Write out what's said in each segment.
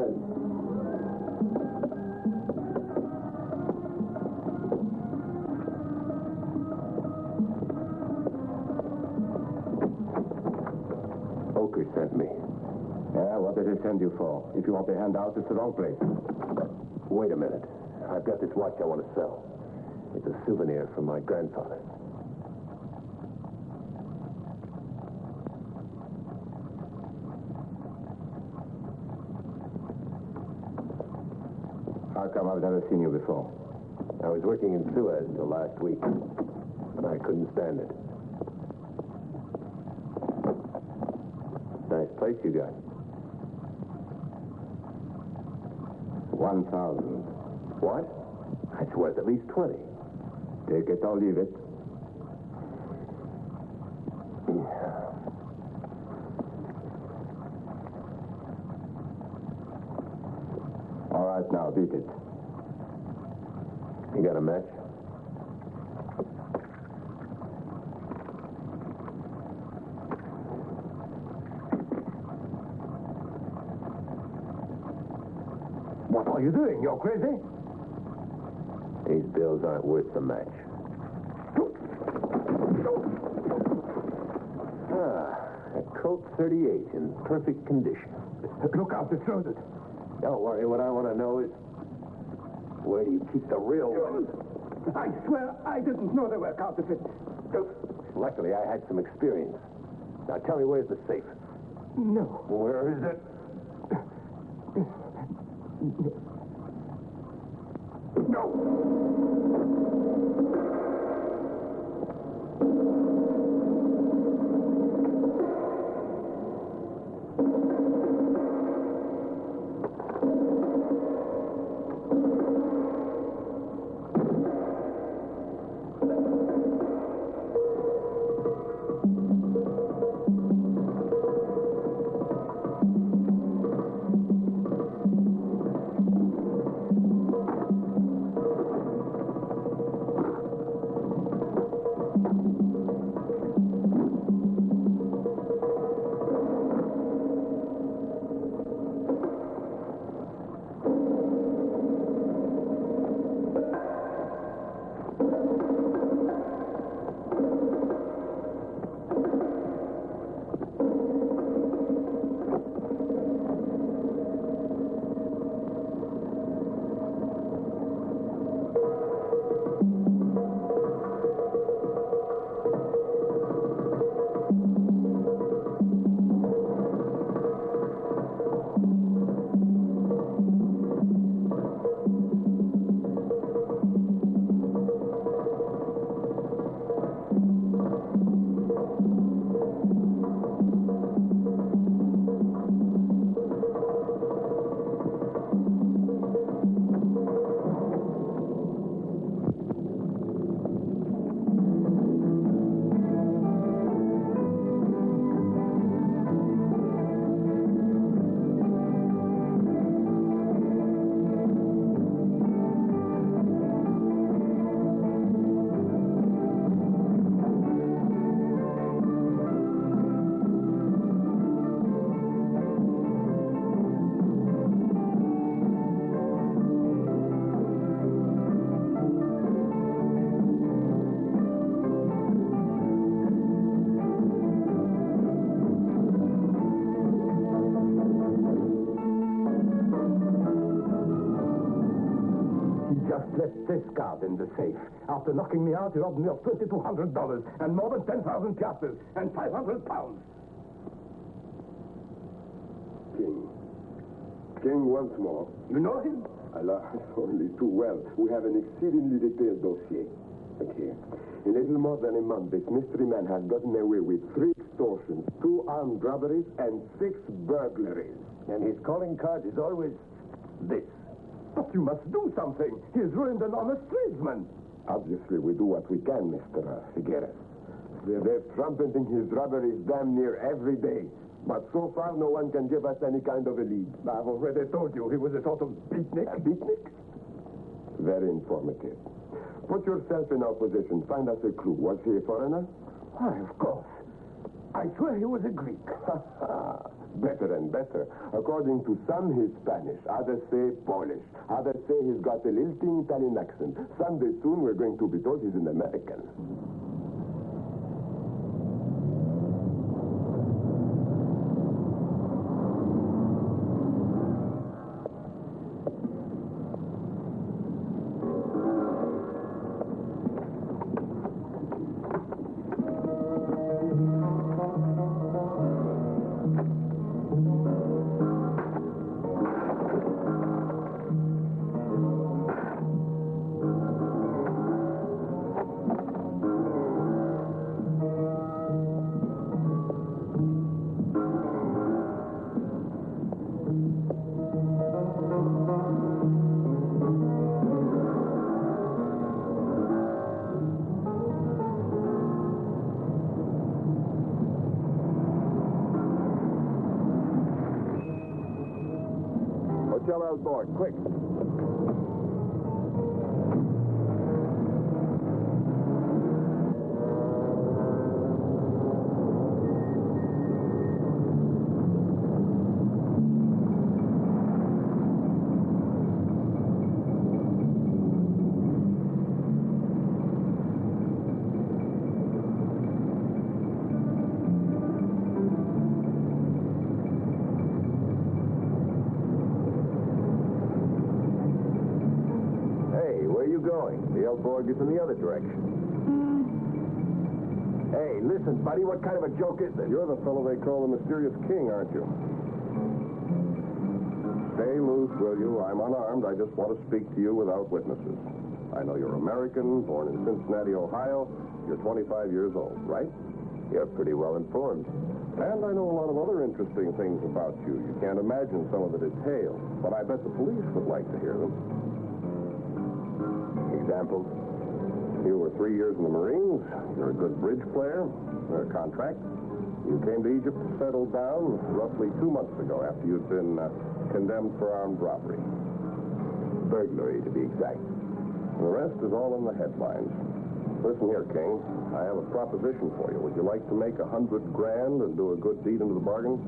ahead. Oakley sent me. Yeah, what did he send you for? If you want the handout, it's the wrong place. Wait a minute. I've got this watch I want to sell. It's a souvenir from my grandfather. How come I've never seen you before? I was working in Suez until last week, and I couldn't stand it. Nice place you got. 1,000. What? That's worth at least 20. Take it or leave it. All right, now, beat it. You got a match? What are you doing? You're crazy? These bills aren't worth the match. A Colt 38 in perfect condition. Look out, it's loaded. Don't worry, what I want to know is, where do you keep the real ones? I swear I didn't know they were counterfeits. Luckily, I had some experience. Now tell me, where's the safe? No. Where is it? Left this card in the safe. After knocking me out, he robbed me of $2,200 and more than 10,000 piastres and 500 pounds. King once more. You know him? Alas, only too well. We have an exceedingly detailed dossier. Look here. In little more than a month, this mystery man has gotten away with 3 extortions, 2 armed robberies, and 6 burglaries. And his calling card is always this. But you must do something. He's ruined an honest tradesman. Obviously, we do what we can, Mr. Figueres. They're trumpeting his robberies damn near every day. But so far, no one can give us any kind of a lead. I've already told you he was a sort of beatnik. A beatnik? Very informative. Put yourself in our position. Find us a clue. Was he a foreigner? Why, of course. I swear he was a Greek. better and better. According to some, he's Spanish. Others say Polish. Others say he's got a lilting Italian accent. Someday soon we're going to be told he's an American. Hotel outboard, quick. The outboard is in the other direction. Hey, listen, buddy, what kind of a joke is this? You're the fellow they call the Mysterious King, aren't you? Stay loose, will you? I'm unarmed. I just want to speak to you without witnesses. I know you're American, born in Cincinnati, Ohio. You're 25 years old, right? You're pretty well informed. And I know a lot of other interesting things about you. You can't imagine some of the details, but I bet the police would like to hear them. Examples? You were 3 years in the Marines. You're a good bridge player. You're a contract. You came to Egypt to settle down roughly 2 months ago after you'd been condemned for armed robbery. Burglary, to be exact. The rest is all in the headlines. Listen here, King. I have a proposition for you. Would you like to make $100,000 and do a good deed into the bargain?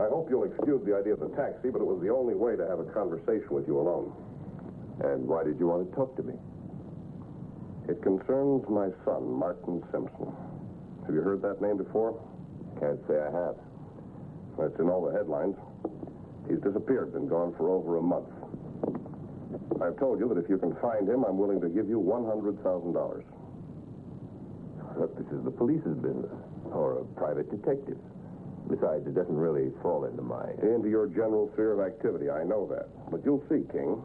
I hope you'll excuse the idea of the taxi, but it was the only way to have a conversation with you alone. And why did you want to talk to me? It concerns my son, Martin Simpson. Have you heard that name before? Can't say I have. It's in all the headlines. He's disappeared, been gone for over a month. I've told you that if you can find him, I'm willing to give you $100,000. Look, this is the police's business, or a private detective. Besides, it doesn't really fall into Into your general sphere of activity, I know that. But you'll see, King.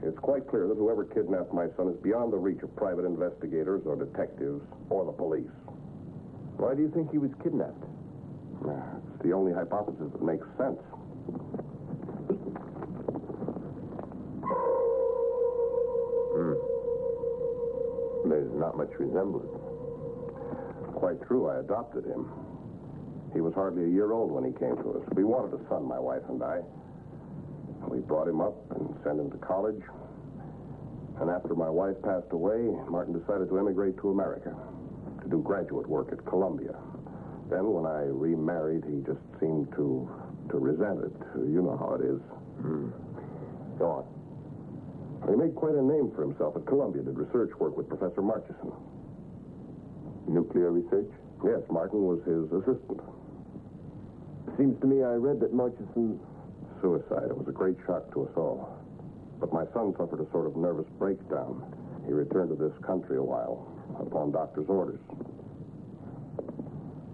It's quite clear that whoever kidnapped my son is beyond the reach of private investigators or detectives or the police. Why do you think he was kidnapped? It's the only hypothesis that makes sense. There's not much resemblance. Quite true. I adopted him. He was hardly a year old when he came to us. We wanted a son, my wife and I. We brought him up and sent him to college. And after my wife passed away, Martin decided to emigrate to America to do graduate work at Columbia. Then when I remarried, he just seemed to resent it. You know how it is. Go on. He made quite a name for himself at Columbia, did research work with Professor Murchison. Nuclear research? Yes, Martin was his assistant. Seems to me I read that Murchison... Suicide. It was a great shock to us all. But my son suffered a sort of nervous breakdown. He returned to this country a while, upon doctor's orders.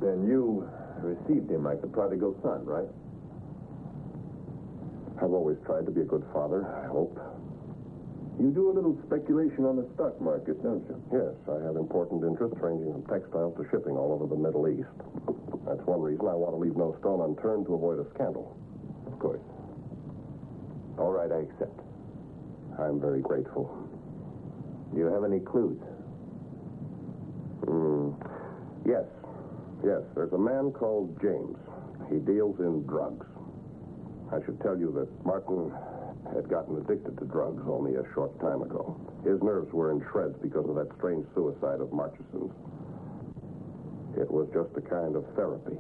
Then you received him like the prodigal son, right? I've always tried to be a good father, I hope. You do a little speculation on the stock market, don't you? Yes, I have important interests ranging from textiles to shipping all over the Middle East. That's one reason I want to leave no stone unturned to avoid a scandal. Of course. I accept. I'm very grateful. Do you have any clues? Yes. Yes, there's a man called James. He deals in drugs. I should tell you that Martin had gotten addicted to drugs only a short time ago. His nerves were in shreds because of that strange suicide of Marcheson's. It was just a kind of therapy.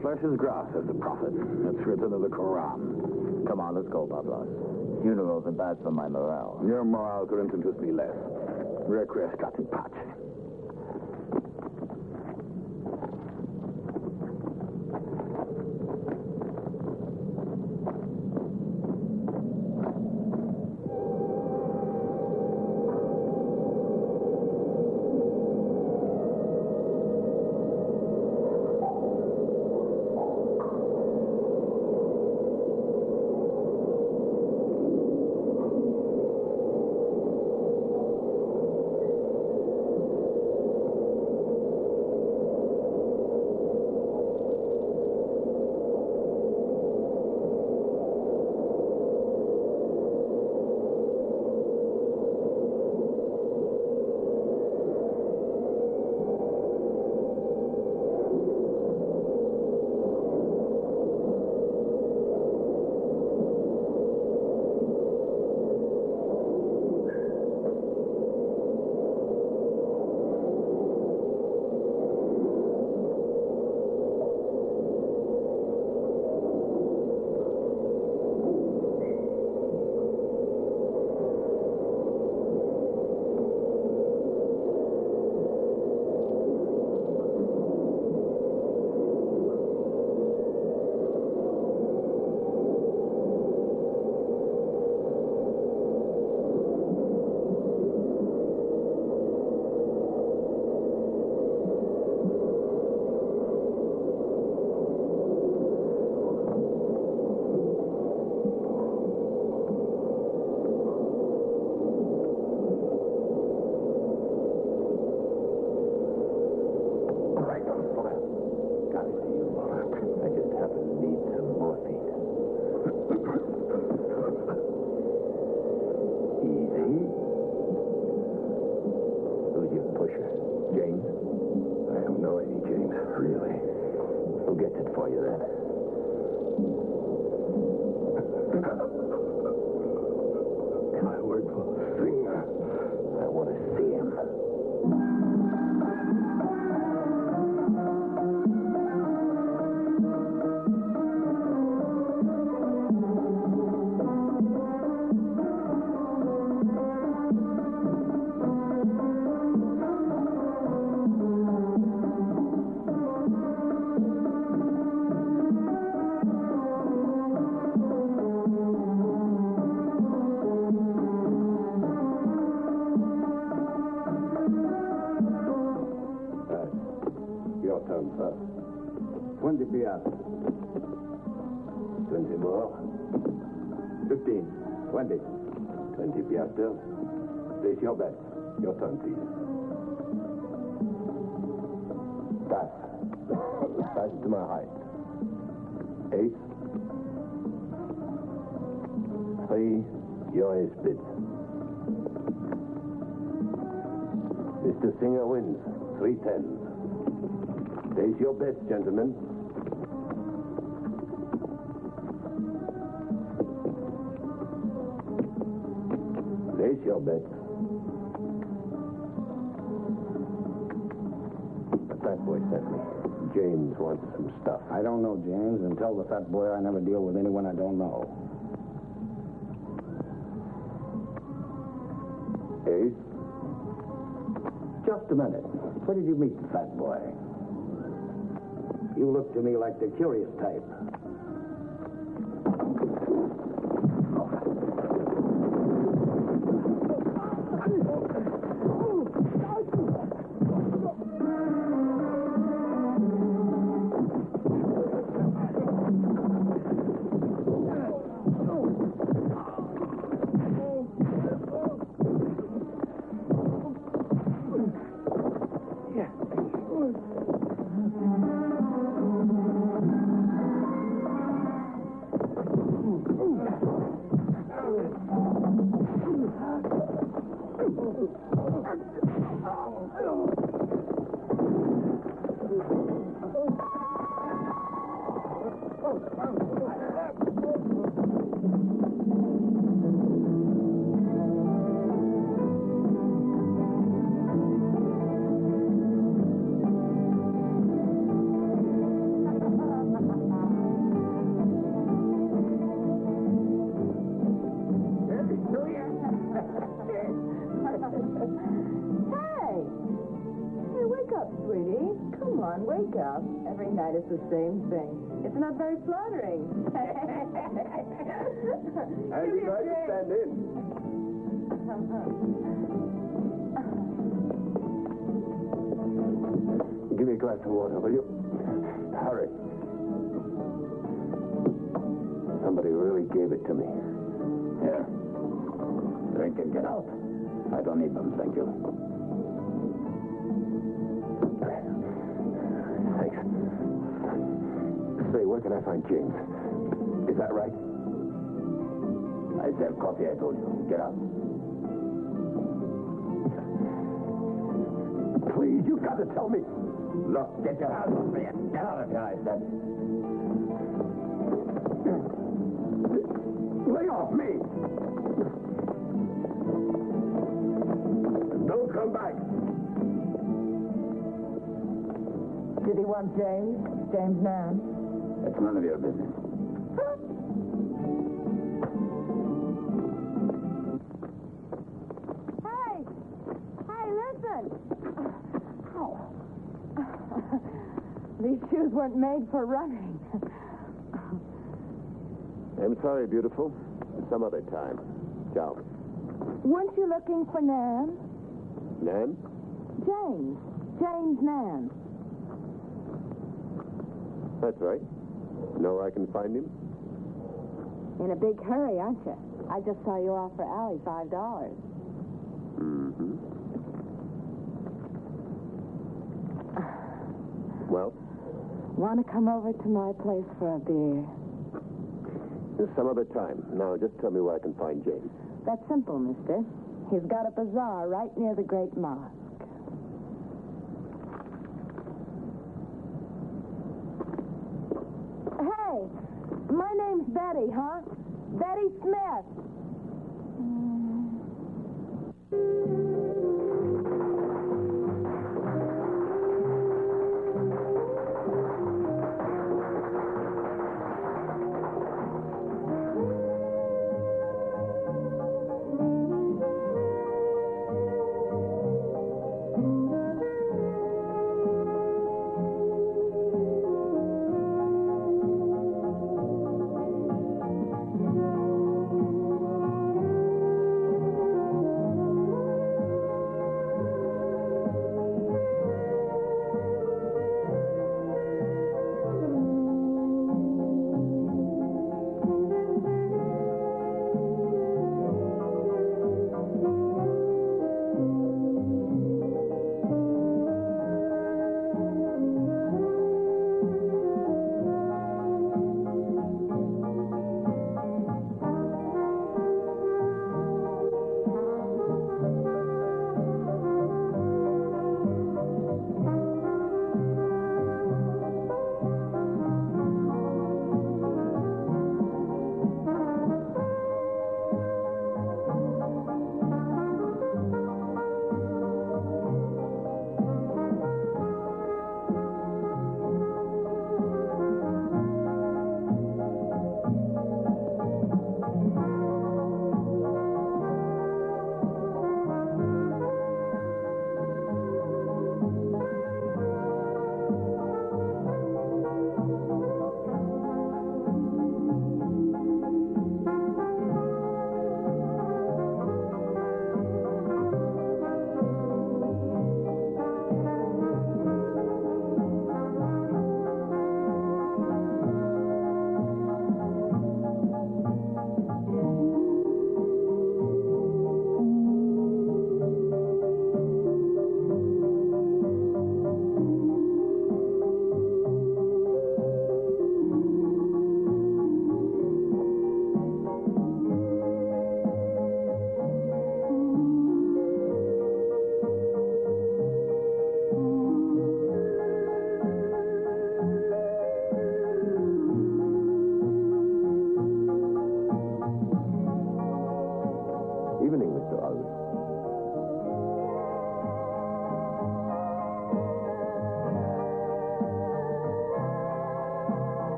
Flesh is grass, says the prophet. It's written in the Quran. Come on, let's go, Pablos. Funerals are bad for my morale. Your morale couldn't interest me less. Requiescat in pace. turn, sir. 20 piastres. 20 more. 15. 20. 20 piastres. Place your bet. Your turn, please. Pass to my height. 8. 3. Your ace bid. Mr. Singer wins. 3 tens. Place your bets, gentlemen. Place your bet. The fat boy sent me. James wants some stuff. I don't know, James, and tell the fat boy I never deal with anyone I don't know. Ace? Just a minute. Where did you meet the fat boy? You look to me like the curious type. Wake up. Every night it's the same thing. It's not very flattering. And you try to stand in. Give me a glass of water, will you? Hurry. Somebody really gave it to me. Here. Drink and get out. I don't need them, thank you. Thanks. Say, where can I find James? Is that right? I sell coffee, I told you. Get out. Please, you've got to tell me. Look, get your hands off me. Get out of here, I said. Lay off me. Don't come back. Did he want James? James Mann? That's none of your business. Hey! Hey, listen! Oh. These shoes weren't made for running. I'm sorry, beautiful. Some other time. Ciao. Weren't you looking for Nan? Nan? James. James Nan. That's right. Know where I can find him? In a big hurry, aren't you? I just saw you offer Allie $5. Mm-hmm. Well? Want to come over to my place for a beer? Some other time. Now, just tell me where I can find James. That's simple, mister. He's got a bazaar right near the Great Mosque. Hey, my name's Betty, huh? Betty Smith. evening, Mr. Alves.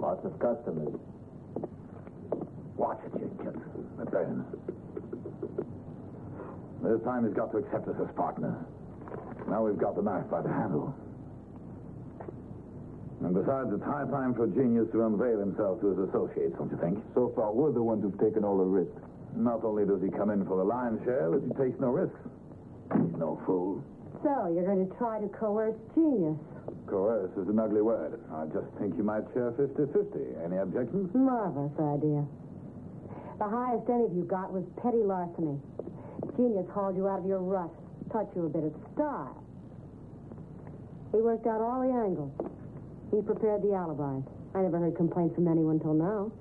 Lots of customers. Watch it, you kids. McBain. This time he's got to accept us as partner. Now we've got the knife by the handle. And besides, it's high time for a genius to unveil himself to his associates, don't you think? So far, we're the ones who've taken all the risks. Not only does he come in for the lion's share, but he takes no risks. He's no fool. So, you're going to try to coerce genius. Coerce is an ugly word. I just think you might share 50-50. Any objections? Marvelous idea. The highest any of you got was petty larceny. Genius hauled you out of your rut, taught you a bit of style. He worked out all the angles. He prepared the alibis. I never heard complaints from anyone till now.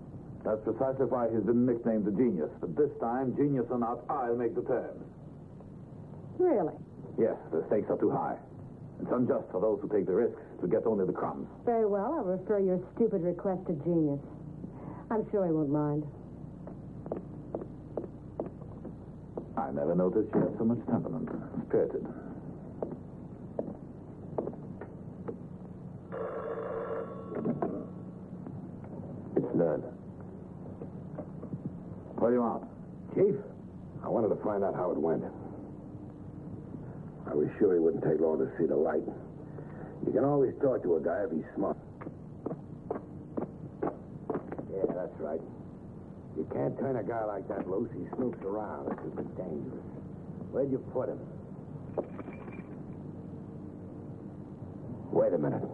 That's precisely why he's been nicknamed the genius. But this time, genius or not, I'll make the terms. Really? Yes, the stakes are too high. It's unjust for those who take the risks to get only the crumbs. Very well, I'll refer your stupid request to Genius. I'm sure he won't mind. I never noticed you had so much temperament. Spirited. It's none. What do you want? Chief, I wanted to find out how it went. I was sure he wouldn't take long to see the light. You can always talk to a guy if he's smart. Yeah, that's right. You can't turn a guy like that loose. He snoops around. It could be dangerous. Where'd you put him? Wait a minute.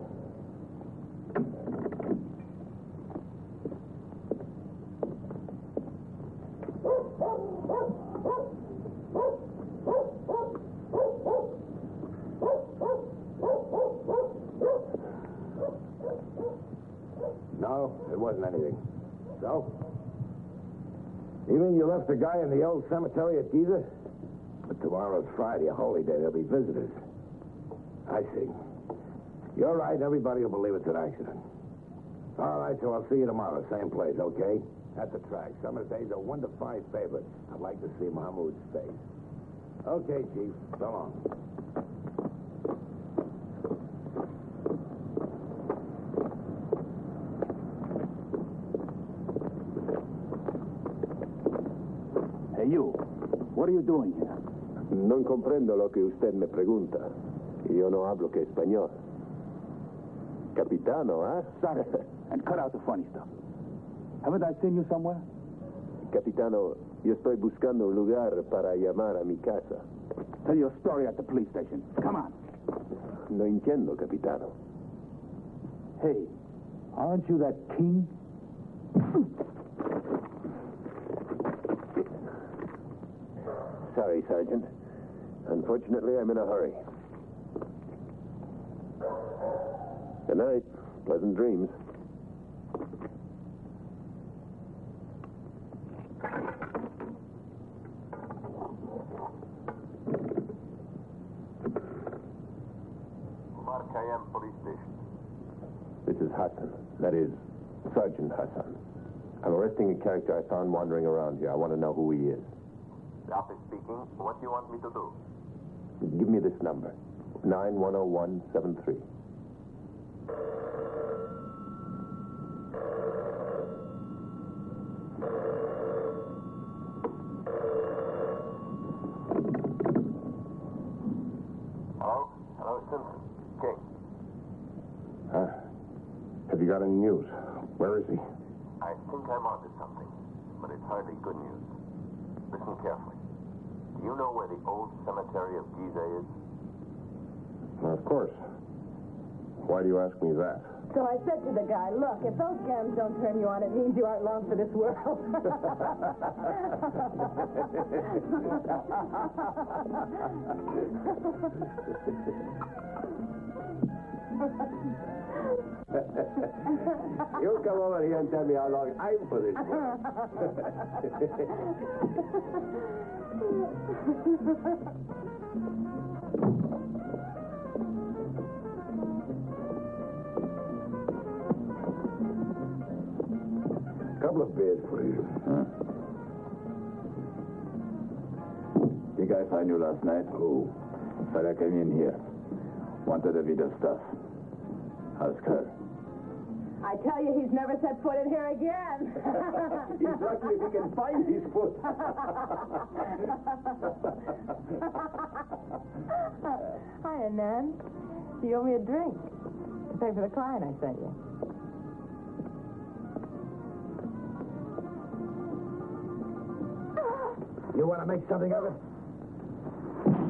No, it wasn't anything. So? You mean you left the guy in the old cemetery at Giza? But tomorrow's Friday, a holy day. There'll be visitors. I see. You're right. Everybody will believe it's an accident. All right, so I'll see you tomorrow. Same place, okay? At the track. Summer days are 1 to 5 favorite. I'd like to see Mahmoud's face. Okay, Chief. So long. Hey, you. What are you doing here? Non comprendo lo que usted me pregunta. Yo no hablo que español. Capitano, ¿eh? Stop it. And cut out the funny stuff. Haven't I seen you somewhere? Capitano, yo estoy buscando un lugar para llamar a mi casa. Tell your story at the police station. Come on. No entiendo, Capitano. Hey, aren't you that king? Sorry, Sergeant. Unfortunately, I'm in a hurry. Good night. Pleasant dreams. Cayenne Police Station. This is Hassan. That is, Sergeant Hassan. I'm arresting a character I found wandering around here. I want to know who he is. The office speaking. What do you want me to do? Give me this number. 910173. Simpson. King. Have you got any news? Where is he? I think I'm onto something, but it's hardly good news. Listen carefully. Do you know where the old cemetery of Giza is? Well, of course. Why do you ask me that? So I said to the guy, look, if those gams don't turn you on, it means you aren't long for this world. You come over here and tell me how long I'm for this world. Couple of beers, please. Huh? The guy find you last night? Who? Fella came in here. Wanted a bit of stuff. How's Carl? I tell you, he's never set foot in here again. He's lucky if he can find his foot. Hiya, Nan. You owe me a drink. To pay for the client I sent you. You want to make something of it?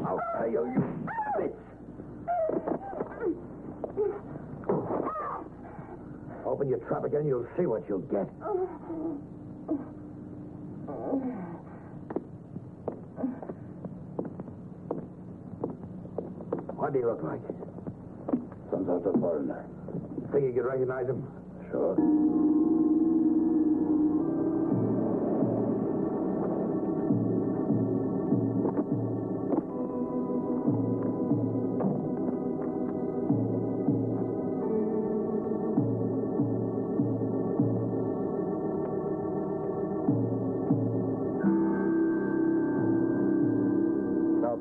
I'll pay you, you bitch. Open your trap again, you'll see what you'll get. What do you look like? Some sort of foreigner. Think you could recognize him? Sure.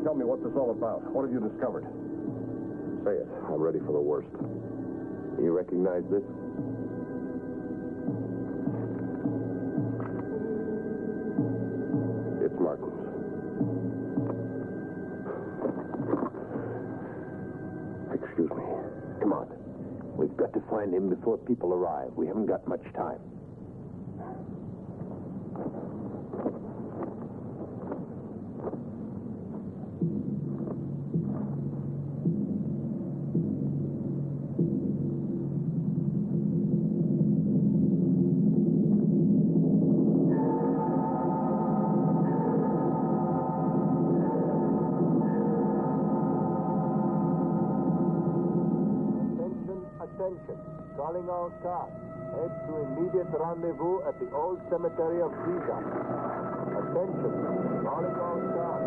Tell me what this is all about. What have you discovered? Say it. I'm ready for the worst. You recognize this? It's Martin's. Excuse me. Come on. We've got to find him before people arrive. We haven't got much time. Attention, calling all cars. Head to immediate rendezvous at the old cemetery of Giza. Attention, calling all cars.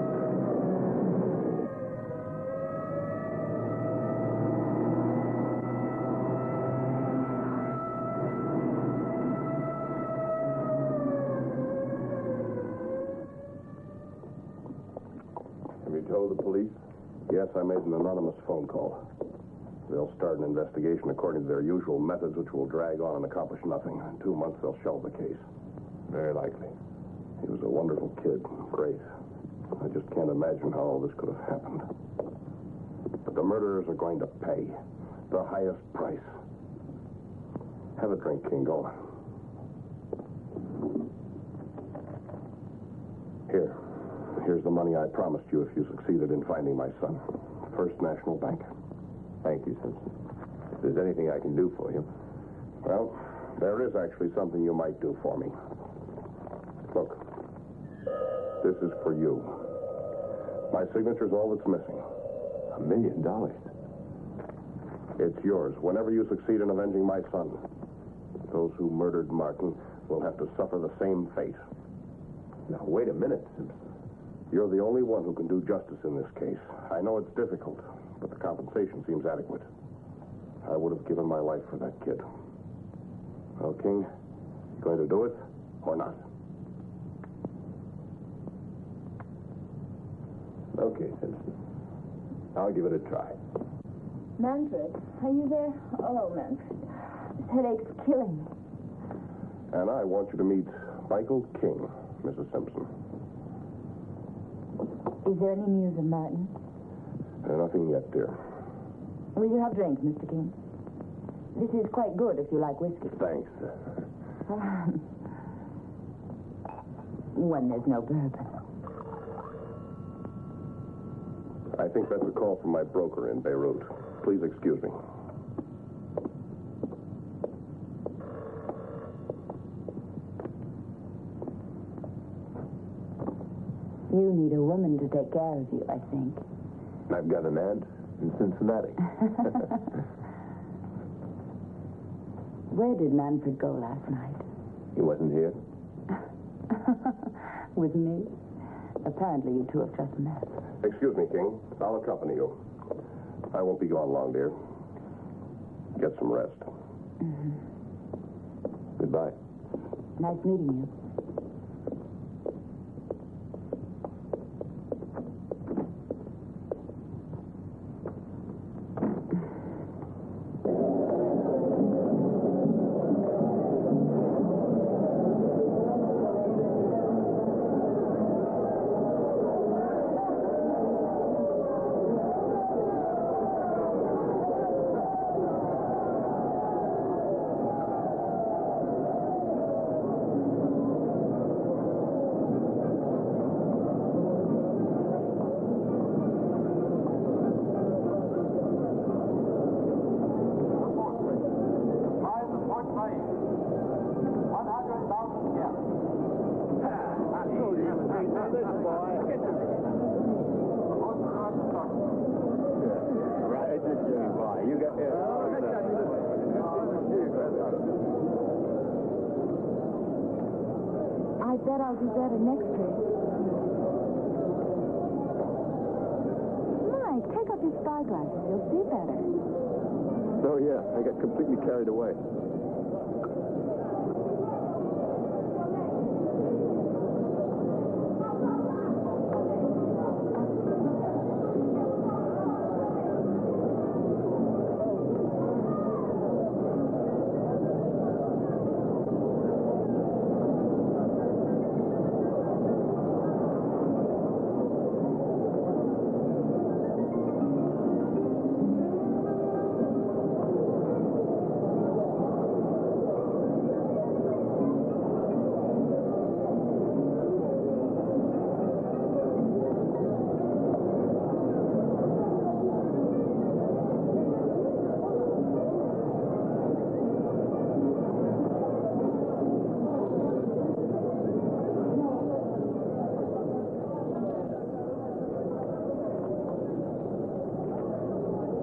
Have you told the police? Yes, I made an anonymous phone call. They'll start an investigation according to their usual methods, which will drag on and accomplish nothing. In 2 months, they'll shelve the case. Very likely. He was a wonderful kid. Great. I just can't imagine how all this could have happened. But the murderers are going to pay the highest price. Have a drink, King. Go on. Here's the money I promised you if you succeeded in finding my son. First National Bank. Thank you, Simpson. If there's anything I can do for you. Well, there is actually something you might do for me. Look, this is for you. My signature's all that's missing. $1 million? It's yours whenever you succeed in avenging my son. Those who murdered Martin will have to suffer the same fate. Now, wait a minute, Simpson. You're the only one who can do justice in this case. I know it's difficult, but the compensation seems adequate. I would have given my life for that kid. Well, King, you going to do it or not? Okay, Simpson. I'll give it a try. Manfred, are you there? Oh, Manfred. This headache's killing me. And I want you to meet Michael King, Mrs. Simpson. Is there any news of Martin? Nothing yet, dear. Will you have drinks, Mr. King? This is quite good if you like whiskey. Thanks. When there's no bourbon. I think that's a call from my broker in Beirut. Please excuse me. You need a woman to take care of you, I think. I've got an aunt in Cincinnati. Where did Manfred go last night? He wasn't here? With me? Apparently you two have just met. Excuse me, King. I'll accompany you. I won't be gone long, dear. Get some rest. Mm-hmm. Goodbye. Nice meeting you. I bet I'll do better next trip. Mike, take up your spyglasses. You'll see better. Oh, yeah. I got completely carried away.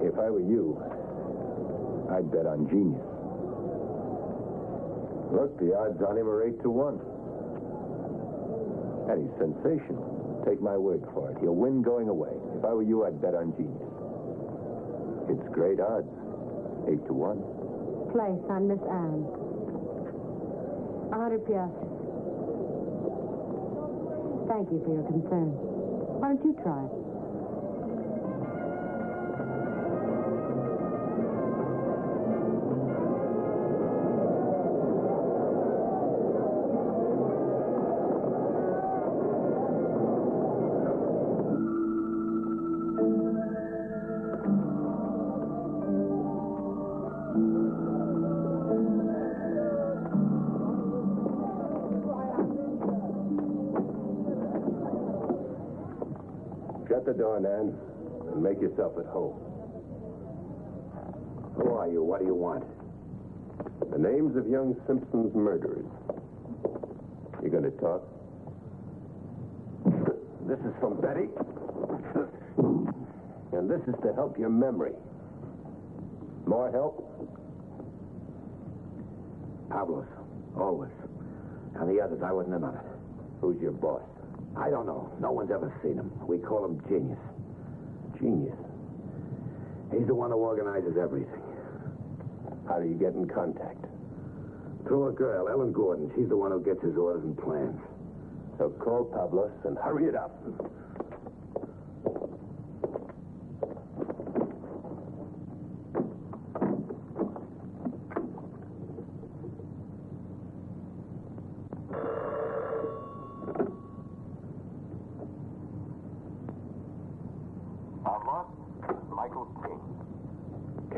If I were you, I'd bet on genius. Look, the odds on him are 8-1. And he's sensational. Take my word for it. He'll win going away. If I were you, I'd bet on genius. It's great odds. 8-1. Place on Miss Anne. 100 piastres. Thank you for your concern. Why don't you try it? Shut the door, Nan, and make yourself at home. Who are you? What do you want? The names of young Simpson's murderers. You going to talk? This is from Betty. And this is to help your memory. More help? Pablo's, always. And the others, I wasn't in on it. Who's your boss? I don't know. No one's ever seen him. We call him Genius. Genius. He's the one who organizes everything. How do you get in contact? Through a girl, Ellen Gordon. She's the one who gets his orders and plans. So call Pablos and hurry it up.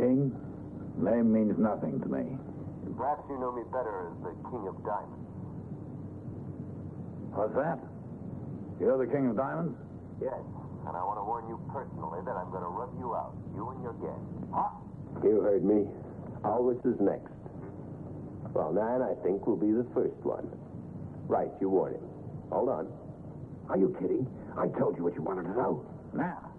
king. Name means nothing to me. Perhaps you know me better as the King of Diamonds. What's that? You're the king of diamonds? Yes, and I want to warn you personally that I'm going to rub you out, you and your gang. Huh? You heard me. Always is next. Well, Nan, I think will be the first one. Right, you warned him. Hold on. Are you kidding? I told you what you wanted to know. Now.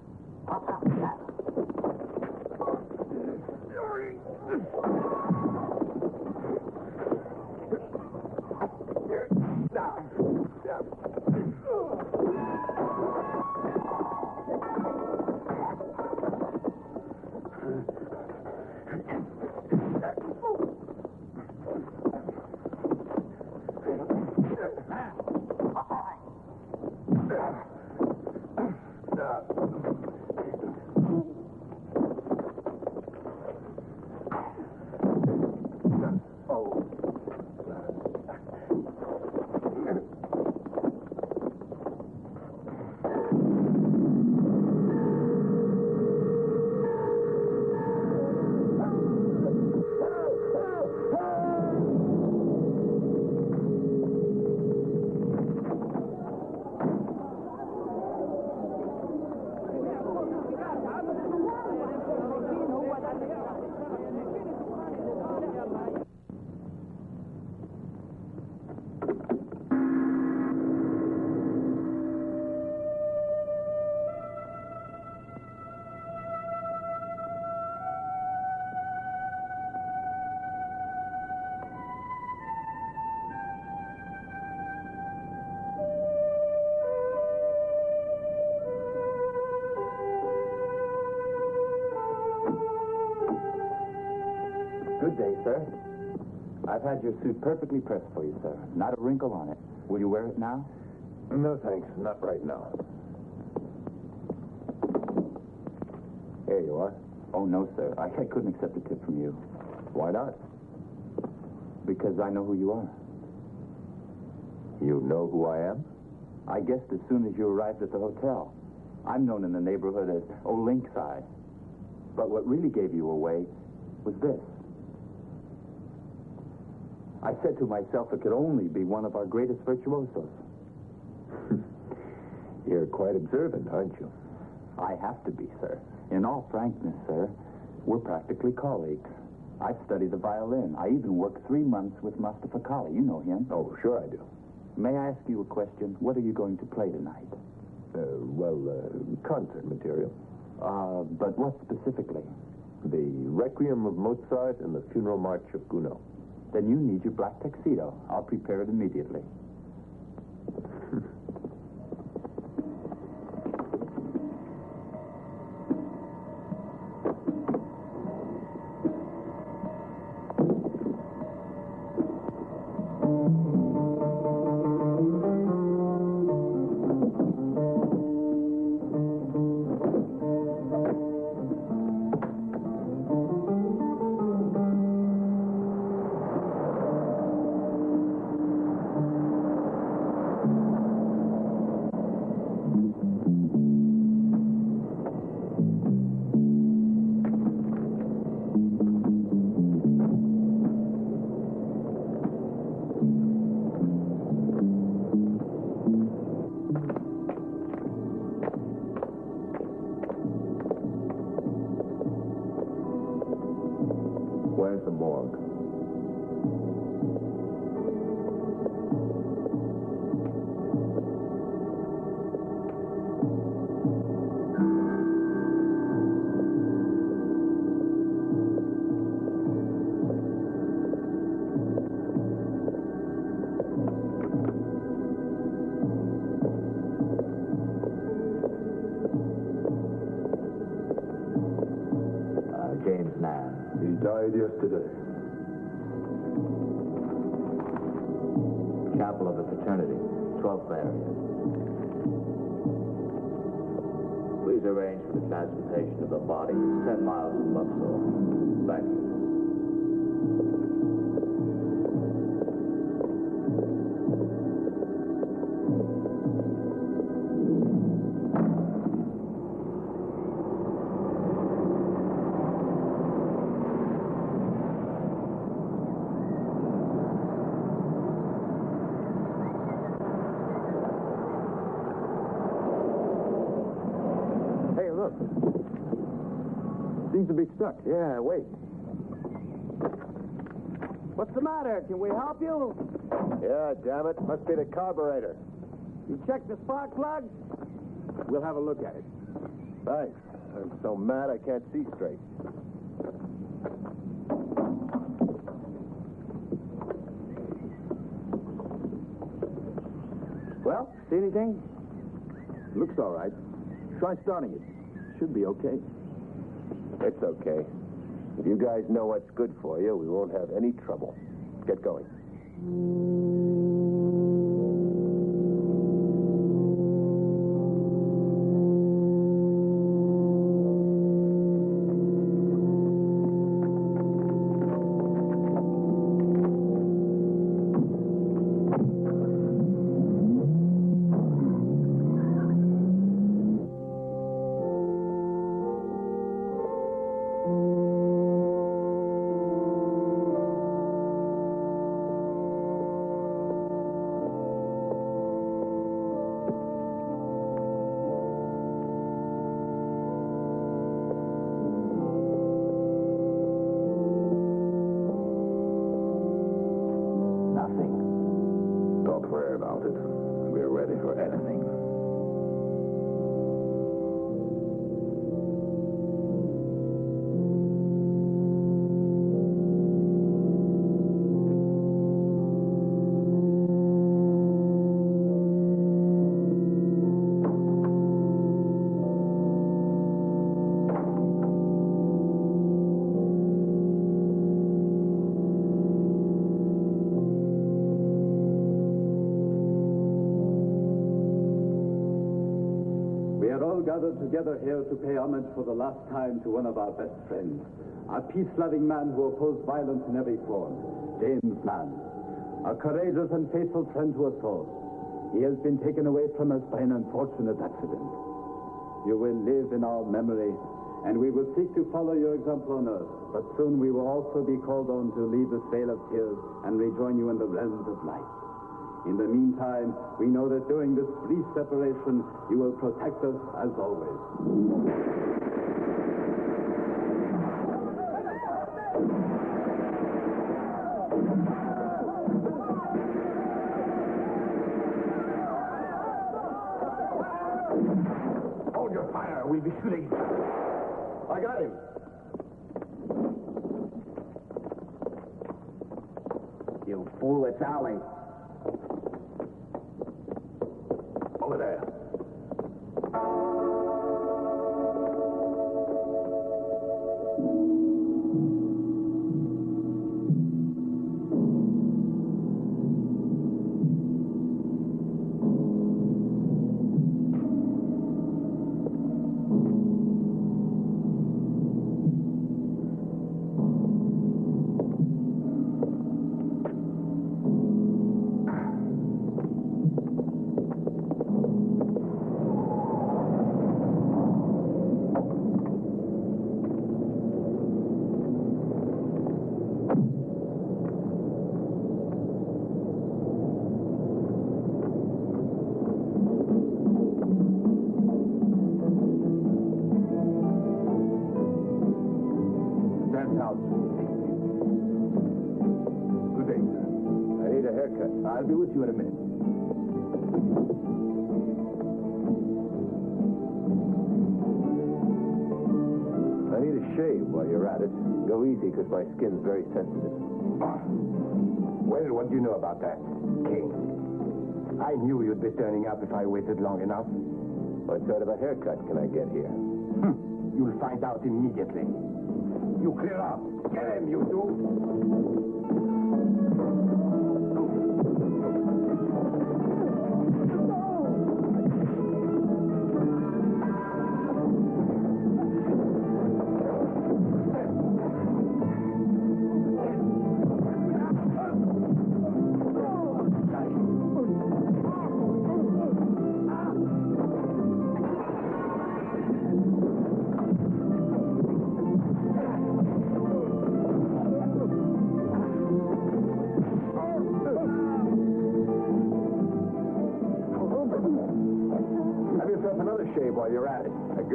Good day, sir. I've had your suit perfectly pressed for you, sir. Not a wrinkle on it. Will you wear it now? No, thanks. Not right now. Here you are. Oh, no, sir. I couldn't accept a tip from you. Why not? Because I know who you are. You know who I am? I guessed as soon as you arrived at the hotel. I'm known in the neighborhood as Lynx Eye. But what really gave you away was this. I said to myself it could only be one of our greatest virtuosos. You're quite observant, aren't you? I have to be, sir. In all frankness, sir, we're practically colleagues. I've studied the violin. I even worked 3 months with Mustafa Kali. You know him. Oh, sure I do. May I ask you a question? What are you going to play tonight? Concert material. But what specifically? The Requiem of Mozart and the Funeral March of Gounod. Then you need your black tuxedo. I'll prepare it immediately. Where's the morgue? James Nan. He died yesterday. Chapel of the Fraternity, 12th area. Please arrange for the transportation of the body 10 miles from Luxor. Thank you. Seems to be stuck. Yeah, wait. What's the matter? Can we help you? Yeah, damn it. Must be the carburetor. You checked the spark plug? We'll have a look at it. Thanks. I'm so mad I can't see straight. Well, see anything? Looks all right. Try starting it. Should be okay. It's okay. If you guys know what's good for you, we won't have any trouble. Get going. Gathered together here to pay homage for the last time to one of our best friends, a peace-loving man who opposed violence in every form, James Mann, a courageous and faithful friend to us all. He has been taken away from us by an unfortunate accident. You will live in our memory, and we will seek to follow your example on earth, but soon we will also be called on to leave this vale of tears and rejoin you in the realms of light. In the meantime, we know that during this brief separation, you will protect us as always. Hold your fire. We'll be shooting. I got him. You fool, it's Allie. Over there. I'll be with you in a minute. I need a shave while you're at it. Go easy, because my skin's very sensitive. Well, what do you know about that, King? I knew you'd be turning up if I waited long enough. What sort of a haircut can I get here? You'll find out immediately. You clear up. Get him, you two.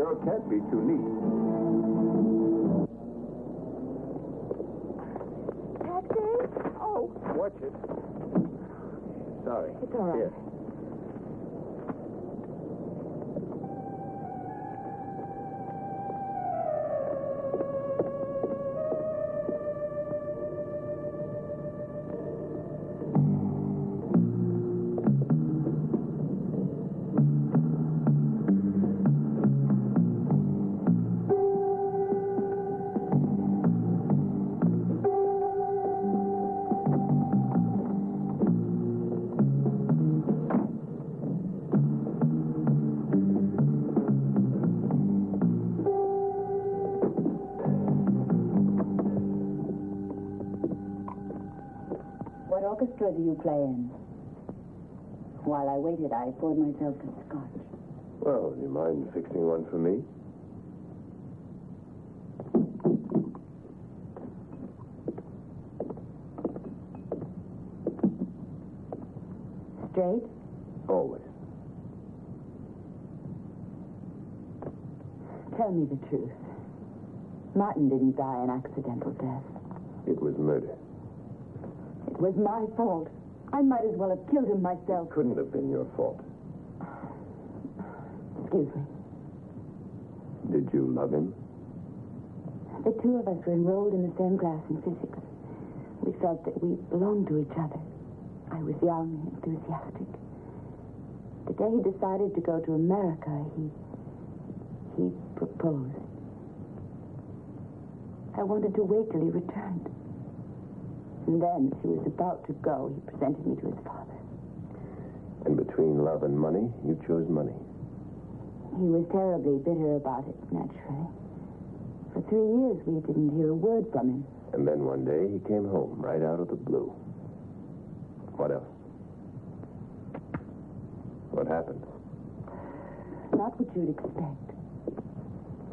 girl can't be too neat. Taxi? Oh. Watch it. Sorry. It's all right. Here. What orchestra do you play in? While I waited, I poured myself some scotch. Well, do you mind fixing one for me? Straight? Always. Tell me the truth. Martin didn't die an accidental death. It was murder. It was my fault. I might as well have killed him myself. Couldn't have been your fault. Excuse me. Did you love him? The two of us were enrolled in the same class in physics. We felt that we belonged to each other. I was young, enthusiastic. The day he decided to go to America, he proposed. I wanted to wait till he returned. And then, as he was about to go, he presented me to his father. And between love and money, you chose money. He was terribly bitter about it, naturally. For 3 years, we didn't hear a word from him. And then one day, he came home, right out of the blue. What else? What happened? Not what you'd expect.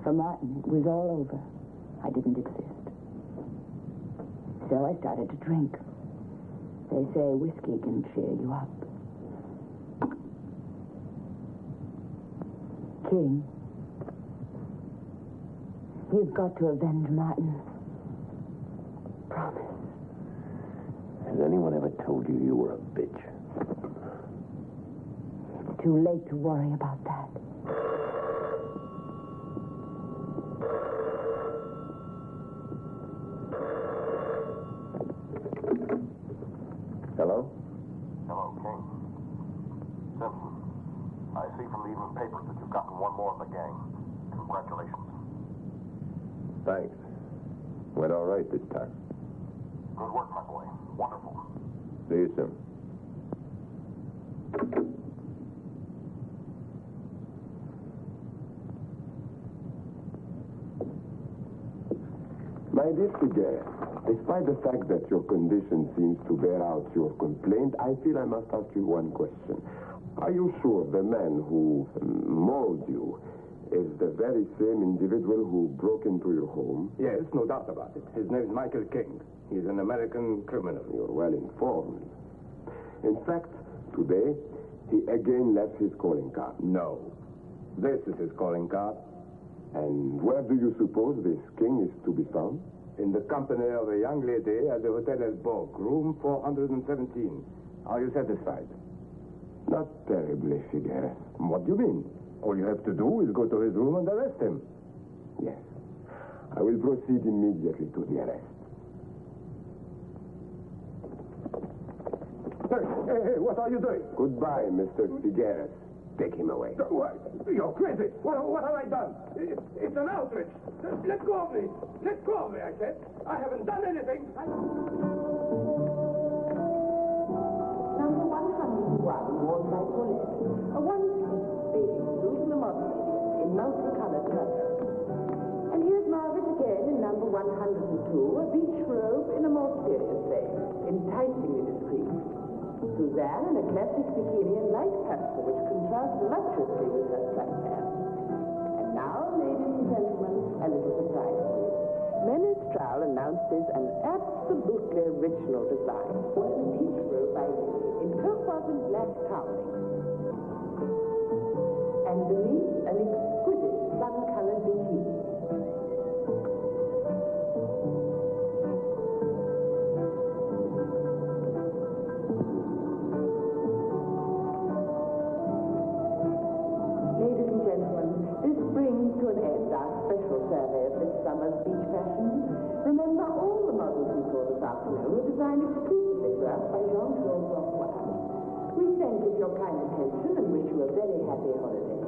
For Martin, it was all over. I didn't exist. So I started to drink. They say whiskey can cheer you up. King, you've got to avenge Martin. Promise. Has anyone ever told you you were a bitch? It's too late to worry about that. Hello? Hello, King. Simpson, I see from the evening papers that you've gotten one more of the gang. Congratulations. Thanks. Went all right this time. Good work, my boy. Wonderful. See you soon. My dear Figueres, despite the fact that your condition seems to bear out your complaint, I feel I must ask you one question. Are you sure the man who mauled you is the very same individual who broke into your home? Yes, no doubt about it. His name's Michael King. He's an American criminal. You're well informed. In fact, today, he again left his calling card. No. This is his calling card. And where do you suppose this King is to be found? In the company of a young lady at the Hotel El Boc, room 417. Are you satisfied? Not terribly, Figueres. What do you mean? All you have to do is go to his room and arrest him. Yes. I will proceed immediately to the arrest. Hey, what are you doing? Goodbye, Mr. Figueres. Take him away. What? You're crazy. What have I done? It's an outrage. Let go of me. Let go of me, I said. I haven't done anything. Number 101, worn by Colette. A one-piece bathing suit in the modern in multicolored colors. And here's Margaret again in number 102, a beach robe in a more serious vein, enticingly discreet. Suzanne in a classic bikini and light pastel, which contrasts lusciously with her slight hair. And now, ladies and gentlemen, a little surprise for you. Menestral announces an absolutely original design for the beach robe by Lily in turquoise and black toweling. And beneath, an exquisite sun telegraph by Jean-Claude Roy. We thank you for your kind attention and wish you a very happy holiday.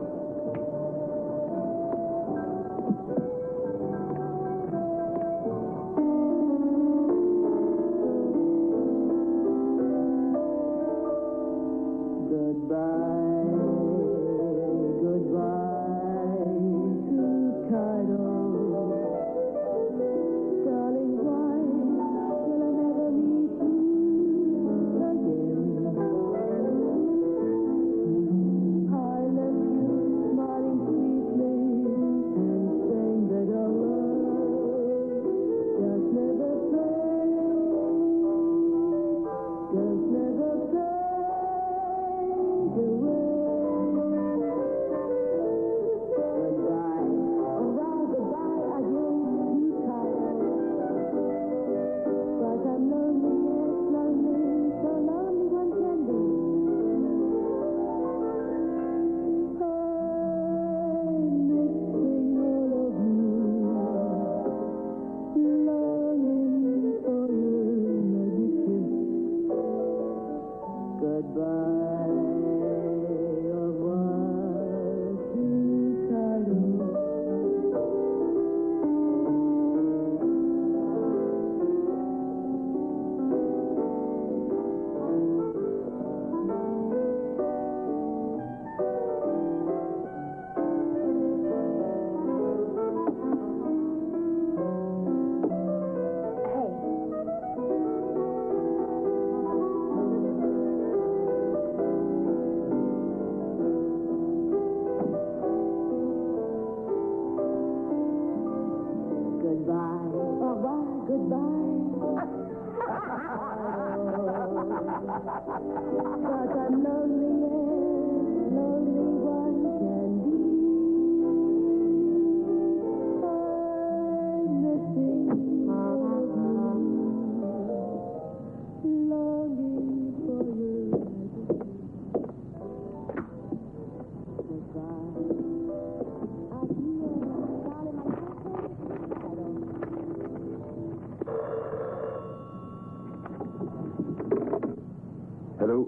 Hello?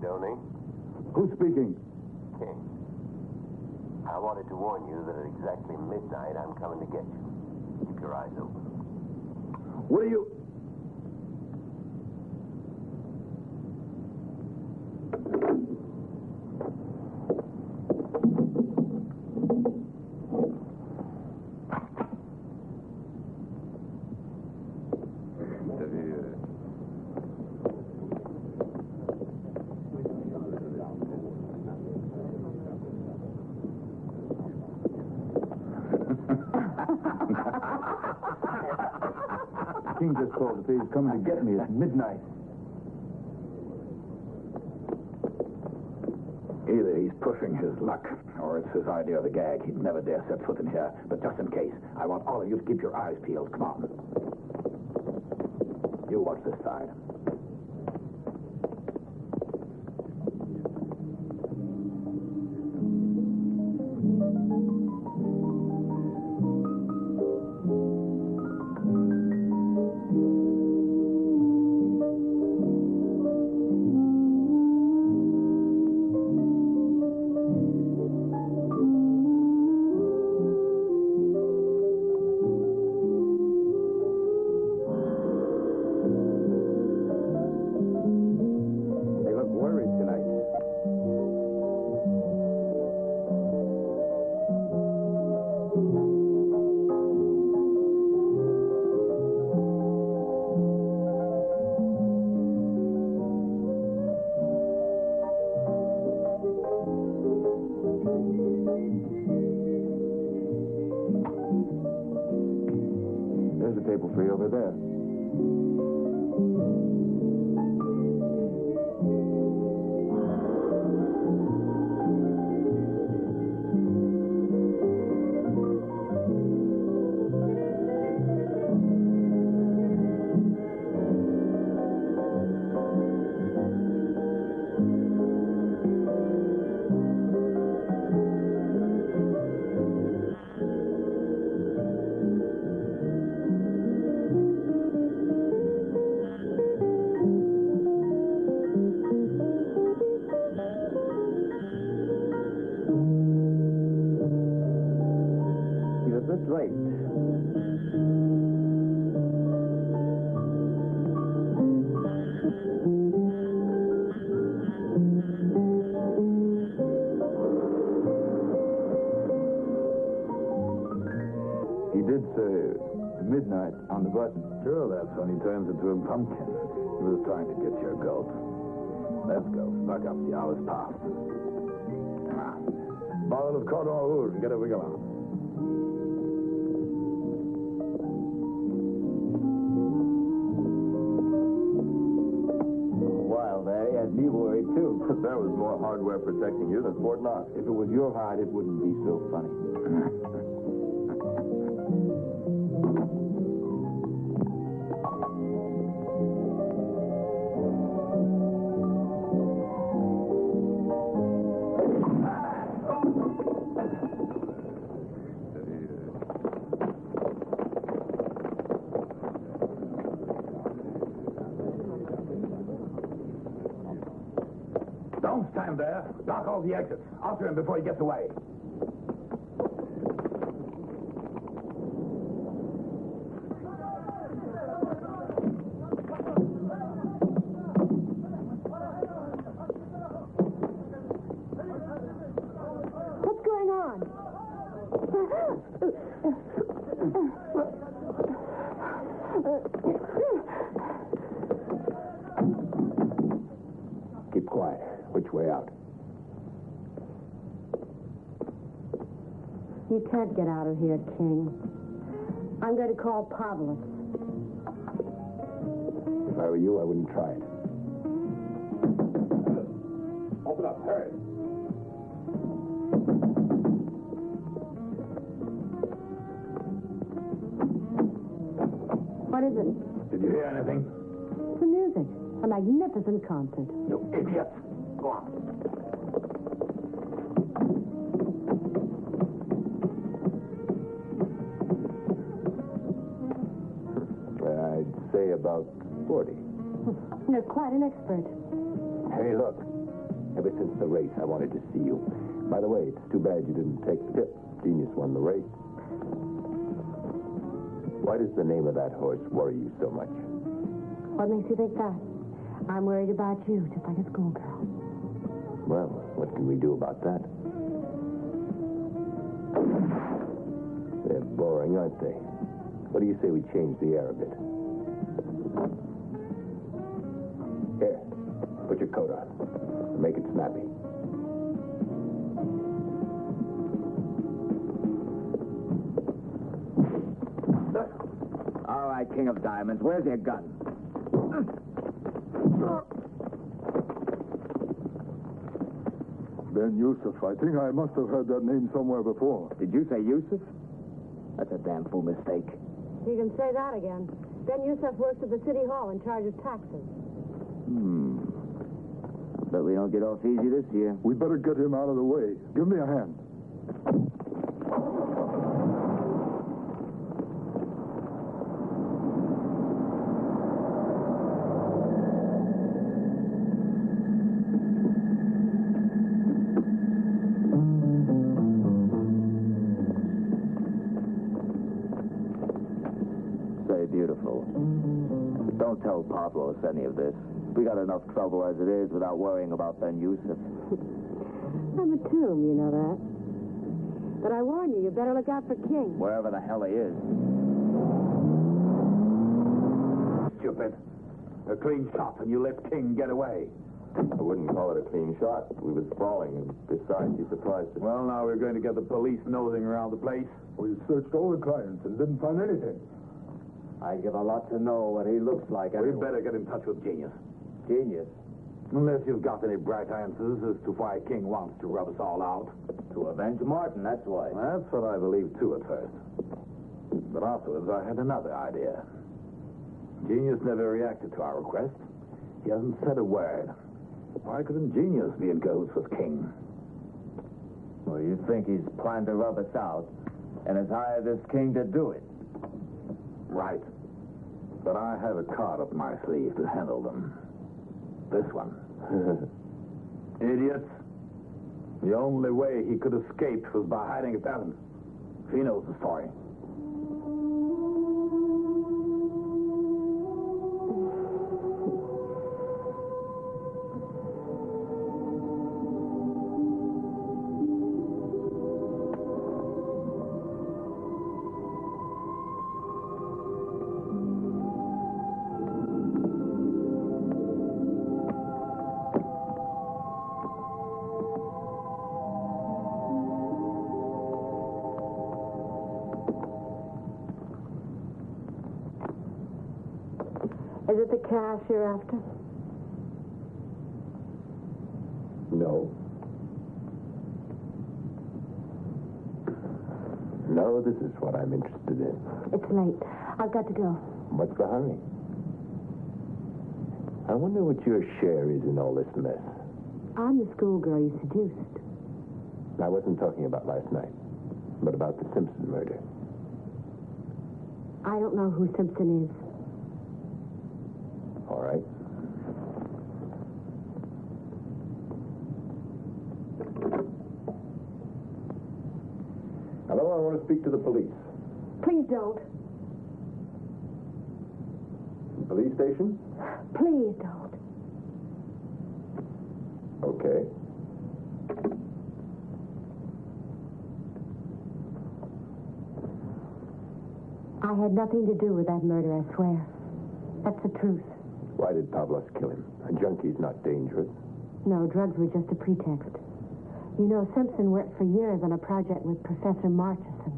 Donnie? Who's speaking? King. I wanted to warn you that at exactly midnight, I'm coming to get you. Keep your eyes open. What are you... King just called to say he's coming to get me at midnight. Either he's pushing his luck, or it's his idea of the gag. He'd never dare set foot in here. But just in case, I want all of you to keep your eyes peeled. Come on. You watch this side. There's a table for you over there. the Dræb. He did say midnight on the button. Sure, that's when he turns into a pumpkin. He was trying to get your goat. Let's go. Buck up. The hour's past. Come on. Bottle of cordon rouge and get a wiggle on. While there, he had me worried, too. There was more hardware protecting you than Fort Knox. If it was your heart, it wouldn't be so funny. Don't stand there. Block all the exits. After him before he gets away. What's going on? Keep quiet. Which way out? You can't get out of here, King. I'm going to call Pavlos. If I were you, I wouldn't try it. Open up. Hurry. What is it? Did you hear anything? The music. A magnificent concert. You idiots. Go on. I'd say about 40. You're quite an expert. Hey, look. Ever since the race, I wanted to see you. By the way, it's too bad you didn't take the tip. Genius won the race. Why does the name of that horse worry you so much? What makes you think that? I'm worried about you, just like a schoolgirl. Well, what can we do about that? They're boring, aren't they? What do you say we change the air a bit? Here, put your coat on. Make it snappy. All right, King of Diamonds, where's your gun? Ben Yusuf. I think I must have heard that name somewhere before. Did you say Yusuf? That's a damn fool mistake. You can say that again. Ben Yusuf works at the city hall in charge of taxes. But we don't get off easy this year. We better get him out of the way. Give me a hand. Beautiful. Don't tell Pavlos any of this. We got enough trouble as it is without worrying about Ben Yusuf. I'm a tomb, you know that. But I warn you, you better look out for King. Wherever the hell he is. Stupid. A clean shot and you let King get away. I wouldn't call it a clean shot. We was sprawling, and besides, he surprised us. Well, now we're going to get the police nosing around the place. We searched all the clients and didn't find anything. I give a lot to know what he looks like. We better get in touch with Genius. Genius? Unless you've got any bright answers as to why King wants to rub us all out. To avenge Martin, that's why. That's what I believed, too, at first. But afterwards, I had another idea. Genius never reacted to our request. He hasn't said a word. Why couldn't Genius be in cahoots with King? Well, you think he's planned to rub us out and has hired this King to do it? Right. But I have a card up my sleeve to handle them. This one. Idiots. The only way he could escape was by hiding a talent. He knows the story. Is it the cash you're after? No. No, this is what I'm interested in. It's late. I've got to go. What's the hurry? I wonder what your share is in all this mess. I'm the schoolgirl you seduced. I wasn't talking about last night, but about the Simpson murder. I don't know who Simpson is. All right. Hello, I want to speak to the police. Please don't. Police station? Please don't. Okay. I had nothing to do with that murder, I swear. That's the truth. Why did Pavlos kill him? A junkie's not dangerous. No, drugs were just a pretext. You know, Simpson worked for years on a project with Professor Marchison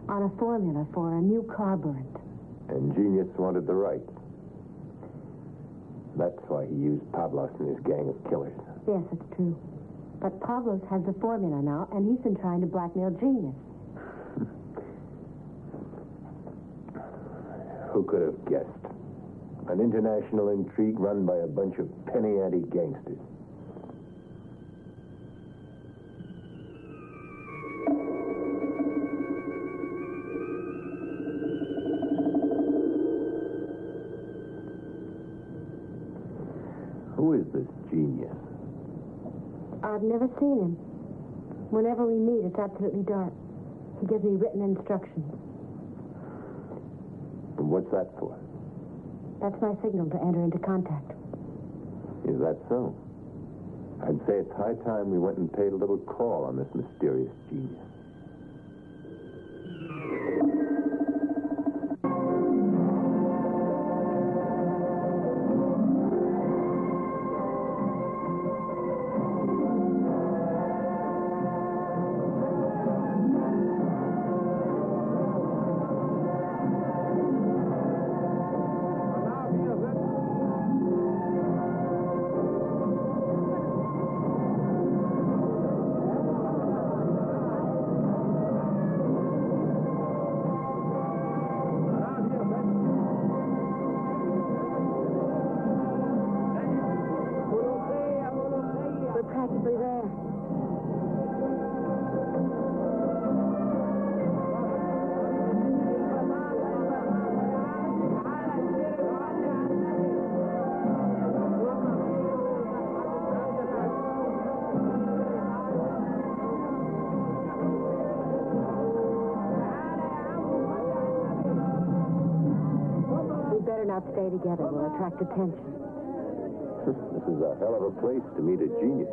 on a formula for a new carburant. And Genius wanted the rights. That's why he used Pavlos and his gang of killers. Yes, it's true. But Pavlos has the formula now, and he's been trying to blackmail Genius. Who could have guessed? An international intrigue run by a bunch of penny-ante gangsters. Who is this Genius? I've never seen him. Whenever we meet, it's absolutely dark. He gives me written instructions. And what's that for? That's my signal to enter into contact. Is that so? I'd say it's high time we went and paid a little call on this mysterious Genius. Stay together. We'll attract attention. This is a hell of a place to meet a genius.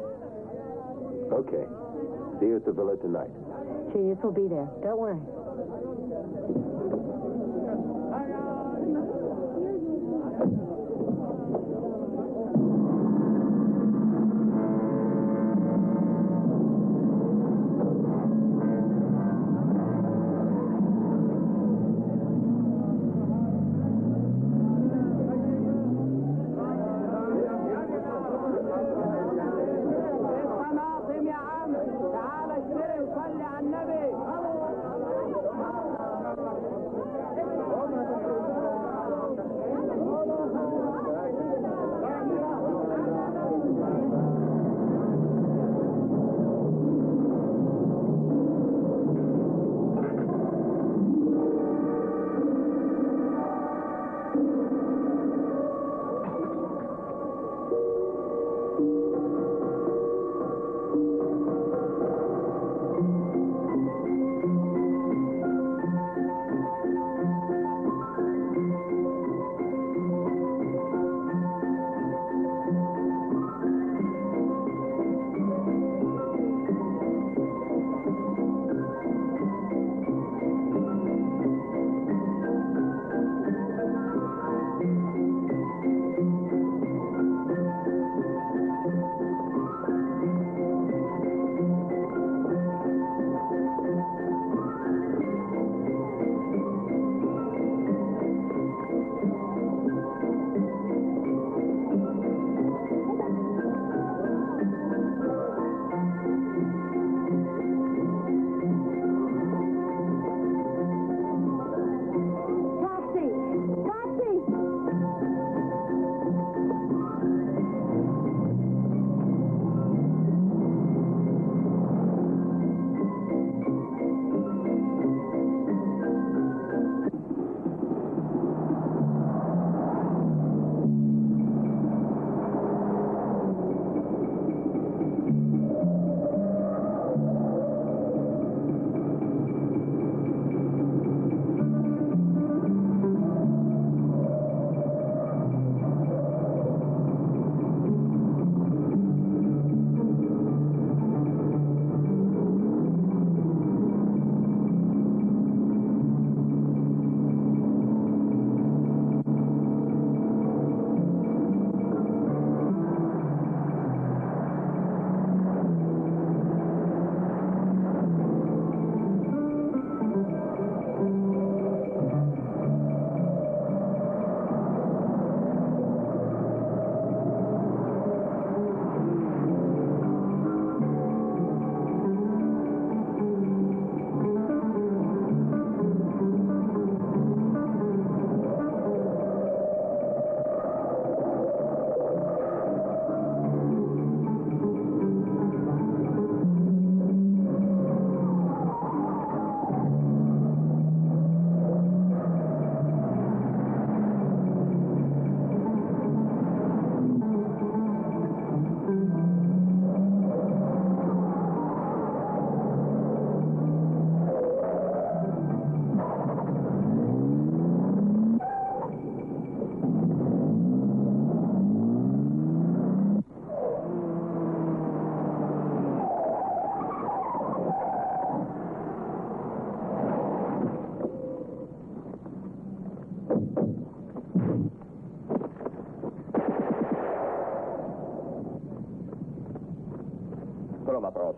Okay. See you at the villa tonight. Genius will be there. Don't worry.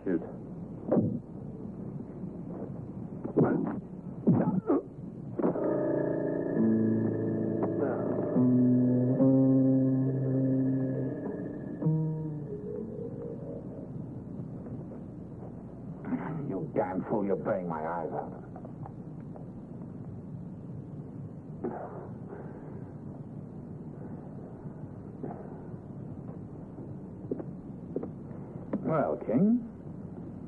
shoot. You damn fool, you're burning my eyes out. Well, King,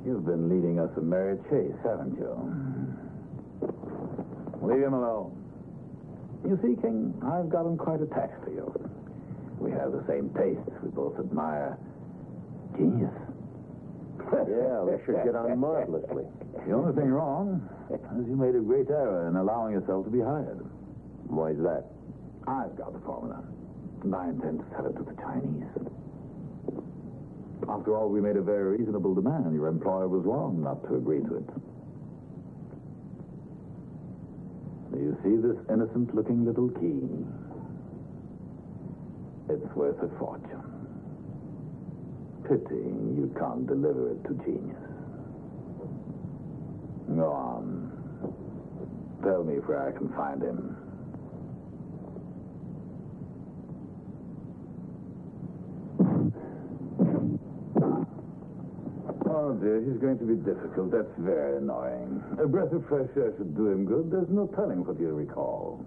you've been leading us a merry chase, haven't you? Leave him alone. You see, King, I've gotten quite attached to you. We have the same tastes. We both admire genius. Yeah, we should get on marvelously. The only thing wrong is you made a great error in allowing yourself to be hired. Why's that? I've got the formula, and I intend to sell it to the Chinese. After all, we made a very reasonable demand. Your employer was wrong not to agree to it. Do you see this innocent-looking little key? It's worth a fortune. Pity you can't deliver it to genius. Go on. Tell me where I can find him. Oh, dear, he's going to be difficult. That's very annoying. A breath of fresh air should do him good. There's no telling what he'll recall.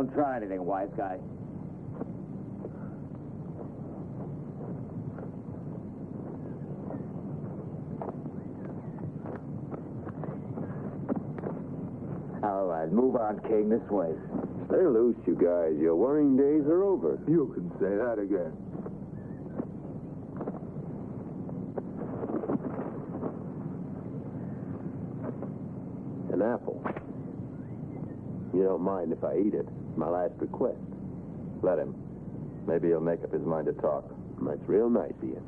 Don't try anything, wise guy. All right, move on, King, this way. Stay loose, you guys. Your worrying days are over. You can say that again. An apple. You don't mind if I eat it. My last request. Let him. Maybe he'll make up his mind to talk. That's real nice of you.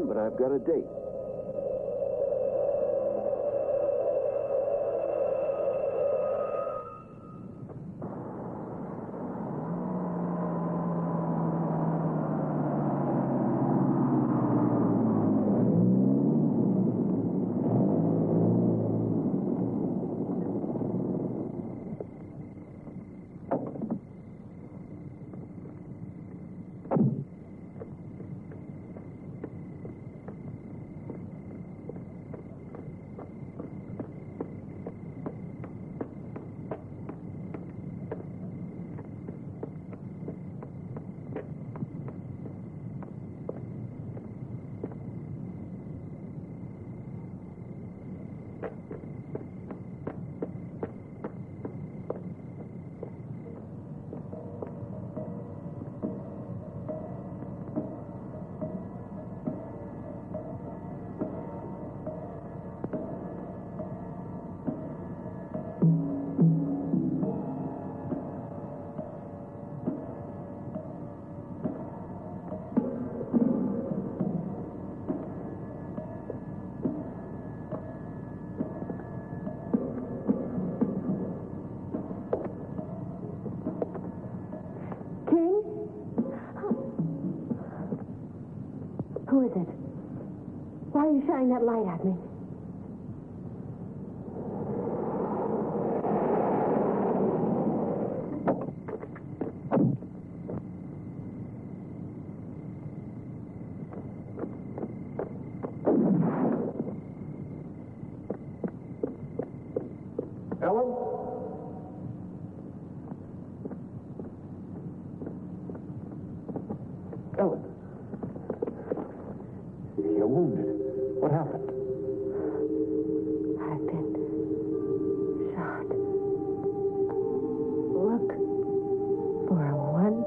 But I've got a date. Who is it? Why are you shining that light at me? Ellen? Ellen? You're wounded. What happened? I've been shot. Look for a 1-6.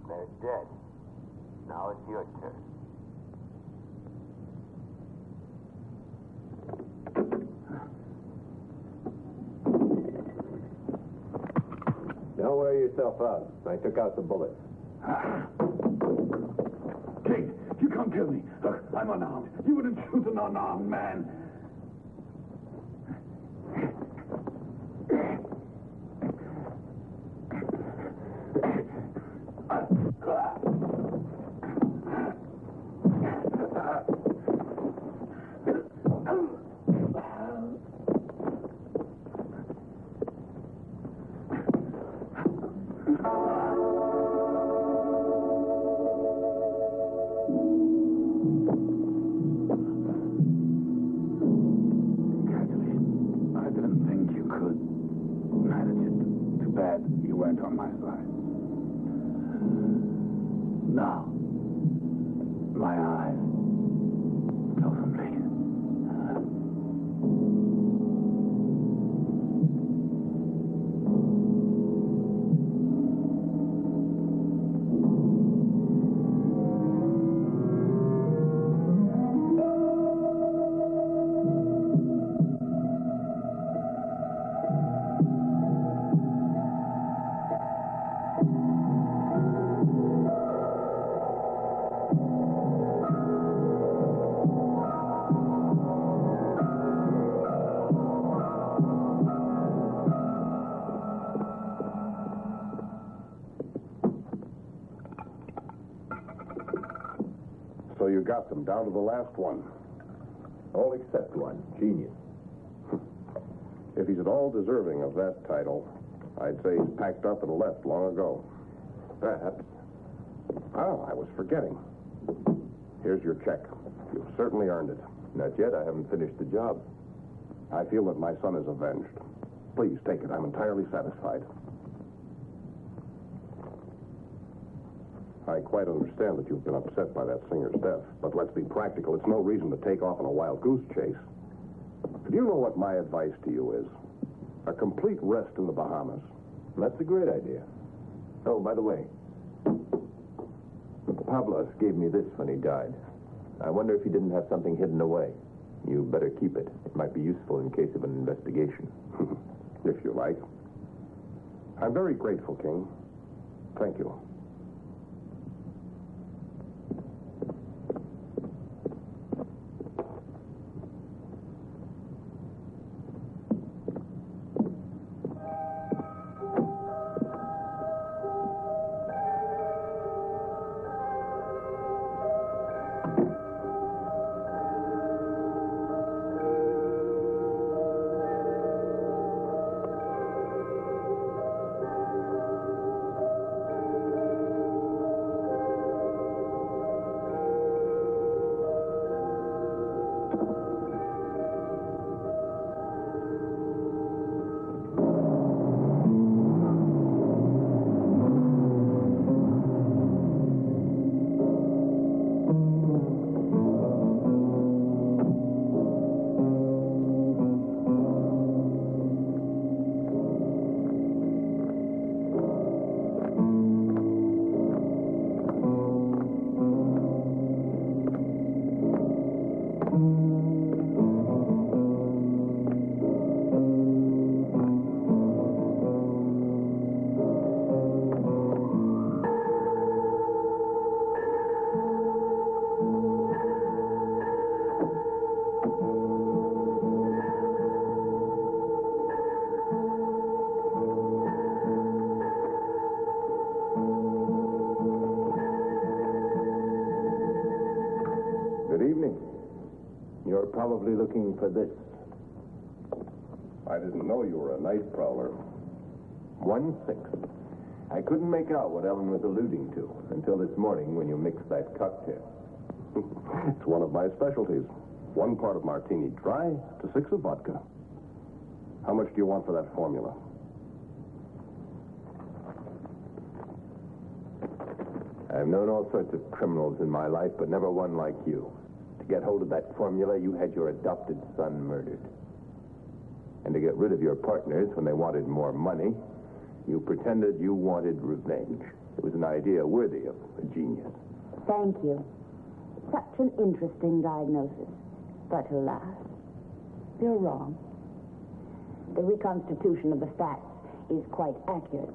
They're dead. Now it's your turn. Don't wear yourself out. I took out the bullets. King, you can't kill me. Look, I'm unarmed. You wouldn't shoot an unarmed man. Now, my eyes. Close them, please. So you got them down to the last one. All except one. Genius. If he's at all deserving of that title, I'd say he's packed up and left long ago. Perhaps. Oh, I was forgetting. Here's your check. You've certainly earned it. Not yet. I haven't finished the job. I feel that my son is avenged. Please take it. I'm entirely satisfied. I quite understand that you've been upset by that singer's death, but let's be practical. It's no reason to take off on a wild goose chase. Do you know what my advice to you is? A complete rest in the Bahamas. That's a great idea. Oh, by the way, Pablos gave me this when he died. I wonder if he didn't have something hidden away. You better keep it. It might be useful in case of an investigation. If you like. I'm very grateful, King. Thank you. You're probably looking for this. I didn't know you were a night prowler. 1/6. I couldn't make out what Ellen was alluding to until this morning when you mixed that cocktail. It's one of my specialties. 1 part of martini dry to 6 of vodka. How much do you want for that formula? I've known all sorts of criminals in my life, but never one like you. To get hold of that formula, you had your adopted son murdered. And to get rid of your partners when they wanted more money, you pretended you wanted revenge. It was an idea worthy of a genius. Thank you. Such an interesting diagnosis. But alas, you're wrong. The reconstitution of the facts is quite accurate.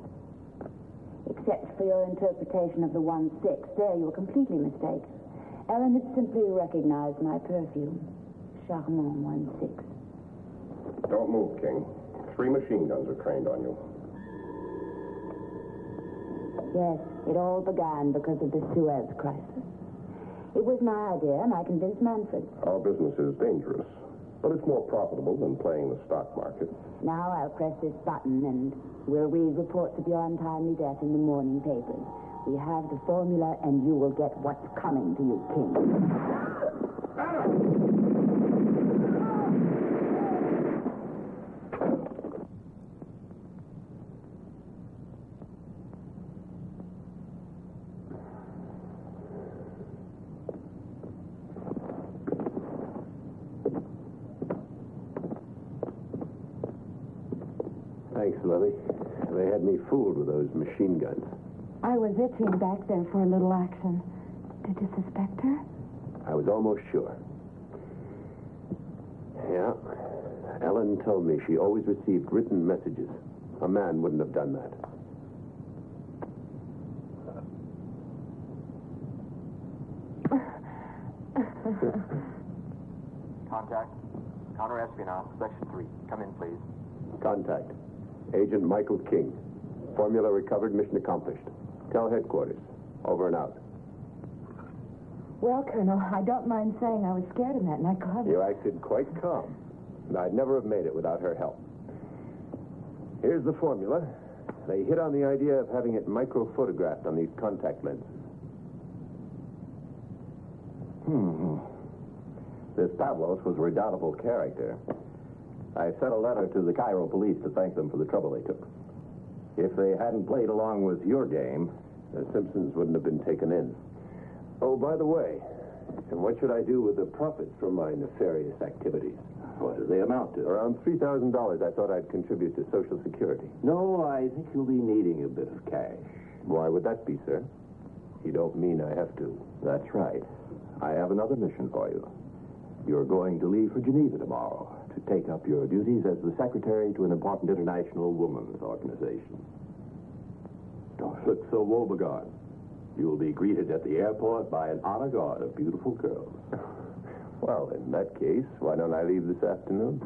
Except for your interpretation of the 1/6. There you were completely mistaken. Ellen had simply recognized my perfume. Charmant 1/6. Don't move, King. 3 machine guns are trained on you. Yes, it all began because of the Suez crisis. It was my idea, and I convinced Manfred. Our business is dangerous, but it's more profitable than playing the stock market. Now I'll press this button, and we'll read reports of your untimely death in the morning papers. We have the formula, and you will get what's coming to you, King. Thanks, Lily. They had me fooled with those machine guns. I was itching back there for a little action. Did you suspect her? I was almost sure. Yeah. Ellen told me she always received written messages. A man wouldn't have done that. Contact. Counter-espionage, Section 3. Come in, please. Contact. Agent Michael King. Formula recovered, mission accomplished. Tell headquarters. Over and out. Well, Colonel, I don't mind saying I was scared in that nightclub. You acted quite calm. And I'd never have made it without her help. Here's the formula. They hit on the idea of having it micro-photographed on these contact lenses. This Pavlos was a redoubtable character. I sent a letter to the Cairo police to thank them for the trouble they took. If they hadn't played along with your game, the Simpsons wouldn't have been taken in. Oh, by the way, and what should I do with the profits from my nefarious activities? What do they amount to? Around $3,000 I thought I'd contribute to Social Security. No, I think you'll be needing a bit of cash. Why would that be, sir? You don't mean I have to. That's right. I have another mission for you. You're going to leave for Geneva tomorrow to take up your duties as the secretary to an important international women's organization. Don't look so woebegone. You'll be greeted at the airport by an honor guard of beautiful girls. Well, in that case, why don't I leave this afternoon?